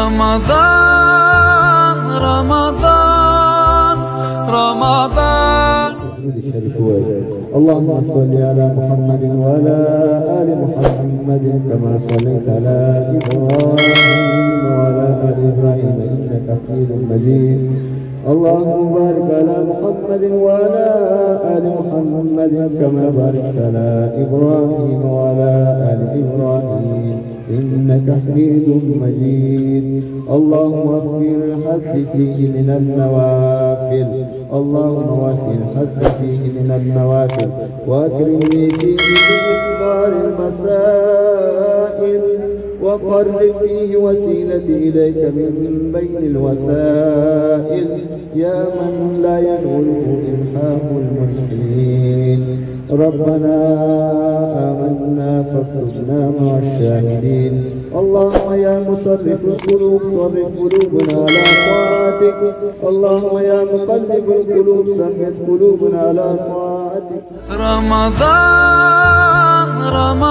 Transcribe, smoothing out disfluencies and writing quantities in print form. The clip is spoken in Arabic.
رمضان رمضان رمضان. اللهم صل على محمد وعلى آل محمد كما صليت على إبراهيم وعلى آل إبراهيم إنك حميد مجيد. اللهم بارك على محمد وعلى آل محمد كما باركت على إبراهيم وعلى آل إبراهيم إنك حميد مجيد. اللهم اغفر الحج فيه من النوافل. اللهم وفر الحج فيه من النوافل وأكرمني فيه بإكبار المسائل وقرب فيه وسيلتي إليك من بين الوسائل يا من لا يشغله إلحاح المسلمين. ربنا آمنا فاكتبنا مع الشاهدين. اللهم يا مصرف القلوب صرف قلوبنا على طاعتك. اللهم يا مقلب القلوب ثبت قلوبنا على طاعتك. رمضان رمضان